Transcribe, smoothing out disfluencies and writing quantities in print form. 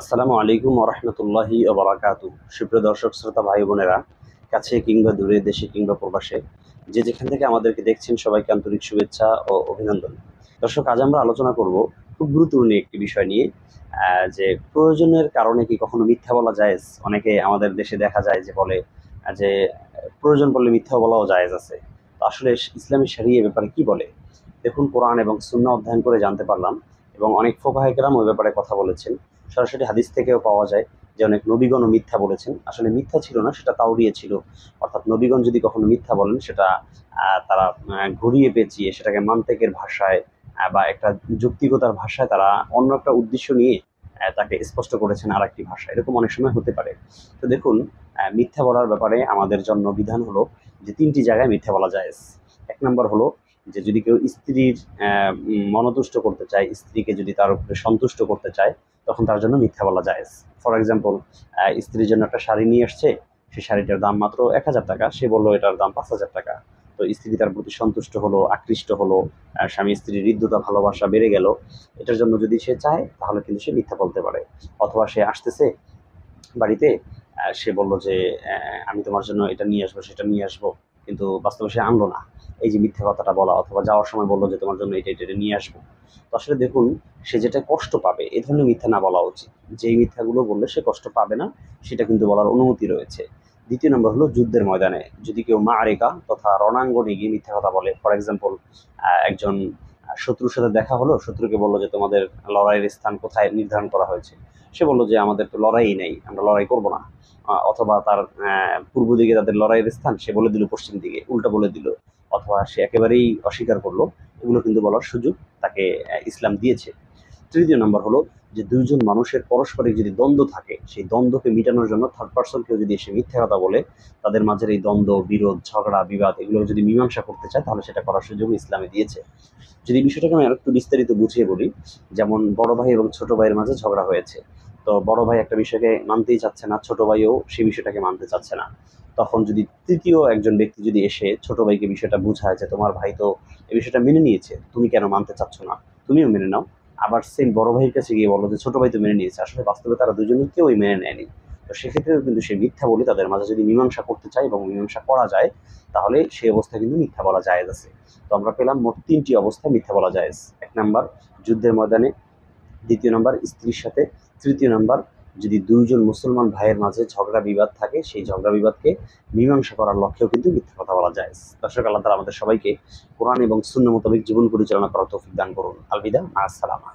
আসসালামু আলাইকুম ওয়া রাহমাতুল্লাহি ওয়া বারাকাতুহু। সুপ্রিয় দর্শক শ্রোতা ভাই বোনেরা, কাছে কিংবা দূরে, দেশে কিংবা প্রবাসে, যে যেখান থেকে আমাদেরকে দেখছেন সবাইকে আন্তরিক শুভেচ্ছা ও অভিনন্দন। দর্শক, আজ আমরা আলোচনা করব খুব গুরুত্বপূর্ণ একটি বিষয় নিয়ে, যে প্রয়োজনের কারণে কি কখনো মিথ্যা বলা জায়েজ? অনেকে আমাদের দেশে দেখা যায় যে বলে যে প্রয়োজন পড়লে মিথ্যা বলাও জায়েজ আছে। তো আসলে ইসলামী শরিয়হ এ ব্যাপারে কি বলে? দেখুন, কোরআন এবং সুন্নাহ অধ্যয়ন করে জানতে পারলাম, এবং অনেক ফুকাহায়ে কেরাম ওই ব্যাপারে কথা বলেছেন। সরাসরি হাদিস থেকেও পাওয়া যায় যে অনেক নবীগণও মিথ্যা বলেছেন। আসলে মিথ্যা ছিল না, সেটা তাওরিয়া ছিল। অর্থাৎ নবীগণ যদি কখনো মিথ্যা বলেন, সেটা তারা ঘুরিয়ে পেঁচিয়ে সেটাকে মান্তেকের ভাষায় বা একটা যুক্তিগতার ভাষায় তারা অন্য একটা উদ্দেশ্য নিয়ে তাকে স্পষ্ট করেছেন আর একটি ভাষা। এরকম অনেক সময় হতে পারে। তো দেখুন, মিথ্যা বলার ব্যাপারে আমাদের জন্য বিধান হলো যে ৩টি জায়গায় মিথ্যা বলা জায়েজ। ১ নম্বর হলো যে যদি কেউ স্ত্রীর মনতুষ্ট করতে চায়, স্ত্রীকে যদি তার উপরে সন্তুষ্ট করতে চায়, তখন তার জন্য মিথ্যা বলা জায়েজ। ফর এক্সাম্পল, স্ত্রীর জন্য একটা শাড়ি নিয়ে আসছে, সেই শাড়িটার দাম মাত্র ১,০০০ টাকা, সে বললো এটার দাম ৫,০০০ টাকা। তো স্ত্রী তার প্রতি সন্তুষ্ট হলো, আকৃষ্ট হলো, স্বামী স্ত্রীর হৃদ্যতা ভালোবাসা বেড়ে গেল। এটার জন্য যদি সে চায়, তাহলে কিন্তু সে মিথ্যা বলতে পারে। অথবা সে আসতেছে বাড়িতে, সে বলল যে আমি তোমার জন্য এটা নিয়ে আসবো, সেটা নিয়ে আসবো, কিন্তু বাস্তবে সে আনলো না। এই যে মিথ্যা কথাটা বলা, অথবা যাওয়ার সময় বললো যে তোমার জন্য এটা এটা নিয়ে আসবো। তো আসলে দেখুন, সে যেটা কষ্ট পাবে এই ধরনের মিথ্যা না বলা উচিত। যেই মিথ্যাগুলো বললে সে কষ্ট পাবে না, সেটা কিন্তু বলার অনুমতি রয়েছে। দ্বিতীয় নম্বর হলো যুদ্ধের ময়দানে যদি কেউ মাআরিকা তথা রণাঙ্গনে গিয়ে মিথ্যা কথা বলে। ফর এক্সাম্পল, একজন শত্রুর সাথে দেখা হলো, শত্রুকে বললো যে তোমাদের লড়াইয়ের স্থান কোথায় নির্ধারণ করা হয়েছে। সে বললো যে আমাদের তো লড়াই নেই, আমরা লড়াই করব না। অথবা তার পূর্ব দিকে তাদের লড়াইয়ের স্থান, সে বলে দিল পশ্চিম দিকে, উল্টা বলে দিল। অথবা সে একেবারেই অস্বীকার করলো। এগুলো কিন্তু বলার সুযোগ তাকে ইসলাম দিয়েছে। তৃতীয় নম্বর হলো যে দুইজন মানুষের পারস্পরিক যদি দ্বন্দ্ব থাকে, সেই দ্বন্দ্বকে মিটানোর জন্য থার্ড পার্সন কেউ যদি এসে মিথ্যা কথা বলে, তাদের মাঝের এই দ্বন্দ্ব, বিরোধ, ঝগড়া, বিবাদ এগুলো যদি মীমাংসা করতে চায়, তাহলে সেটা করার সুযোগ ইসলামে দিয়েছে। যদি বিষয়টাকে আমি আরেকটু বিস্তারিত বুঝিয়ে বলি, যেমন বড় ভাই এবং ছোট ভাইয়ের মাঝে ঝগড়া হয়েছে। তো বড় ভাই একটা বিষয়কে মানতেই চাচ্ছে না, ছোট ভাইও সেই বিষয়টাকে মানতে চাচ্ছে না। তখন যদি তৃতীয় একজন ব্যক্তি যদি এসে ছোট ভাইকে বিষয়টা বুঝায় যে তোমার ভাই তো এই বিষয়টা মেনে নিয়েছে, তুমি কেন মানতে চাচ্ছ না, তুমিও মেনে নাও। আবার সেম বড় ভাইয়ের কাছে গিয়ে বলো যে ছোট ভাই তো মেনে নিয়েছে, আসলে বাস্তবে তারা দুজনে কেউই মেনে নেয়নি। তো সেক্ষেত্রেও কিন্তু সে মিথ্যা বলে তাদের মাঝে যদি মীমাংসা করতে চায় এবং মীমাংসা করা যায়, তাহলে সেই অবস্থায় কিন্তু মিথ্যা বলা জায়েজ আছে। তো আমরা পেলাম মোট ৩টি অবস্থায় মিথ্যা বলা জায়েজ। ১ নাম্বার যুদ্ধের ময়দানে, দ্বিতীয় নাম্বার স্ত্রীর সাথে, তৃতীয় নাম্বার যদি দুইজন মুসলমান ভাইয়ের মাঝে ঝগড়া বিবাদ থাকে, সেই ঝগড়া বিবাদকে মীমাংসা করার লক্ষ্যেও কিন্তু মিথ্যা কথা বলা যায়। দর্শক, আল্লাহ তাআলা আমাদের সবাইকে কোরআন এবং সুন্নাহ মোতাবেক জীবন পরিচালনা করার তৌফিক দান করুন। আলবিদা, মা আসসালামা।